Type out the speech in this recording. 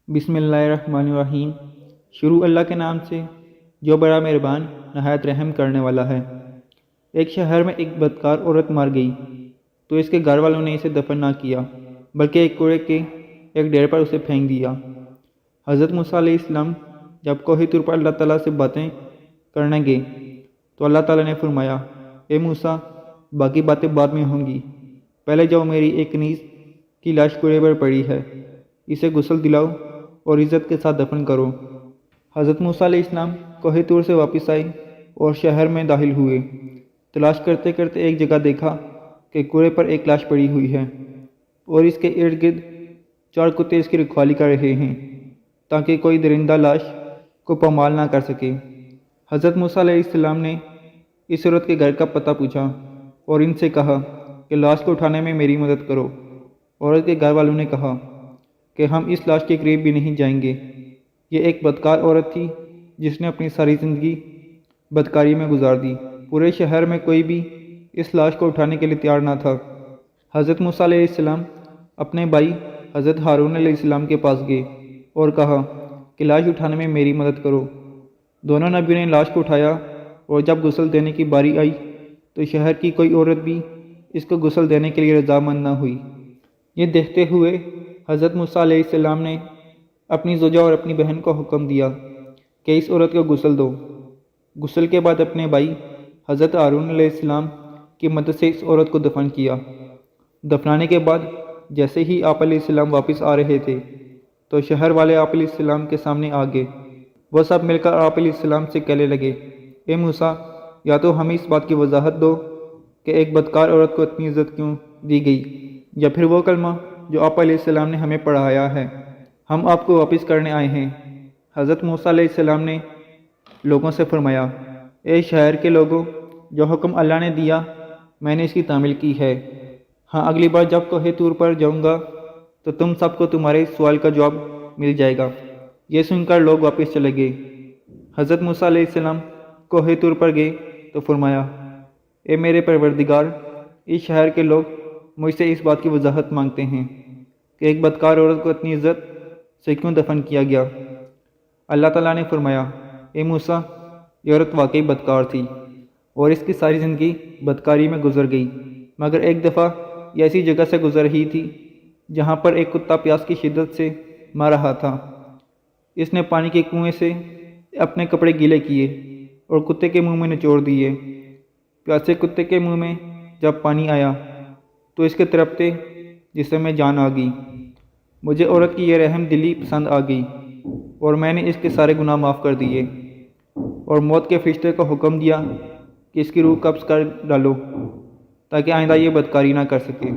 بسم اللہ الرحمن الرحیم۔ شروع اللہ کے نام سے جو بڑا مہربان نہایت رحم کرنے والا ہے۔ ایک شہر میں ایک بدکار عورت مر گئی تو اس کے گھر والوں نے اسے دفن نہ کیا بلکہ ایک کوڑے کے ایک ڈھیر پر اسے پھینک دیا۔ حضرت موسیٰ علیہ السلام جب کوہ طور پر اللہ تعالیٰ سے باتیں کرنے گئے تو اللہ تعالیٰ نے فرمایا، اے موسیٰ، باقی باتیں بعد میں ہوں گی، پہلے جاؤ، میری ایک کنیز کی لاش کوڑے پر پڑی ہے، اسے غسل دلاؤ اور عزت کے ساتھ دفن کرو۔ حضرت موسیٰ علیہ السلام کوہ طور سے واپس آئے اور شہر میں داخل ہوئے۔ تلاش کرتے کرتے ایک جگہ دیکھا کہ کوڑے پر ایک لاش پڑی ہوئی ہے اور اس کے ارد گرد 4 کتے اس کی رکھوالی کر رہے ہیں تاکہ کوئی درندہ لاش کو پامال نہ کر سکے۔ حضرت موسیٰ علیہ السلام نے اس عورت کے گھر کا پتہ پوچھا اور ان سے کہا کہ لاش کو اٹھانے میں میری مدد کرو۔ عورت کے گھر والوں نے کہا کہ ہم اس لاش کے قریب بھی نہیں جائیں گے۔ یہ ایک بدکار عورت تھی جس نے اپنی ساری زندگی بدکاری میں گزار دی۔ پورے شہر میں کوئی بھی اس لاش کو اٹھانے کے لیے تیار نہ تھا۔ حضرت موسیٰ علیہ السلام اپنے بھائی حضرت ہارون علیہ السلام کے پاس گئے اور کہا کہ لاش اٹھانے میں میری مدد کرو۔ دونوں نبیوں نے لاش کو اٹھایا اور جب غسل دینے کی باری آئی تو شہر کی کوئی عورت بھی اس کو غسل دینے کے لیے رضامند نہ ہوئی۔ یہ دیکھتے ہوئے حضرت موسیٰ علیہ السلام نے اپنی زوجہ اور اپنی بہن کو حکم دیا کہ اس عورت کو غسل دو۔ غسل کے بعد اپنے بھائی حضرت ہارون علیہ السلام کی مدد سے اس عورت کو دفن کیا۔ دفنانے کے بعد جیسے ہی آپ علیہ السلام واپس آ رہے تھے تو شہر والے آپ علیہ السلام کے سامنے آ گئے۔ وہ سب مل کر آپ علیہ السلام سے کہنے لگے، اے موسیٰ، یا تو ہمیں اس بات کی وضاحت دو کہ ایک بدکار عورت کو اتنی عزت کیوں دی گئی، یا پھر وہ کلمہ جو آپ علیہ السلام نے ہمیں پڑھایا ہے، ہم آپ کو واپس کرنے آئے ہیں۔ حضرت موسیٰ علیہ السلام نے لوگوں سے فرمایا، اے شہر کے لوگوں، جو حکم اللہ نے دیا میں نے اس کی تعمیل کی ہے۔ ہاں، اگلی بار جب کوہ طور پر جاؤں گا تو تم سب کو تمہارے سوال کا جواب مل جائے گا۔ یہ سن کر لوگ واپس چلے گئے۔ حضرت موسیٰ علیہ السلام کوہ طور پر گئے تو فرمایا، اے میرے پروردگار، اس شہر کے لوگ مجھ سے اس بات کی وضاحت مانگتے ہیں کہ ایک بدکار عورت کو اتنی عزت سے کیوں دفن کیا گیا۔ اللہ تعالیٰ نے فرمایا، اے موسیٰ، یہ عورت واقعی بدکار تھی اور اس کی ساری زندگی بدکاری میں گزر گئی، مگر ایک دفعہ یہ ایسی جگہ سے گزر رہی تھی جہاں پر ایک کتا پیاس کی شدت سے مر رہا تھا۔ اس نے پانی کے کنویں سے اپنے کپڑے گیلے کیے اور کتے کے منہ میں نچوڑ دیے۔ پیاسے کتے کے منہ میں جب پانی آیا تو اس کے تڑپتے جسم میں جان آ گئی۔ مجھے عورت کی یہ رحم دلی پسند آ گئی اور میں نے اس کے سارے گناہ معاف کر دیے اور موت کے فرشتے کو حکم دیا کہ اس کی روح قبض کر ڈالو تاکہ آئندہ یہ بدکاری نہ کر سکے۔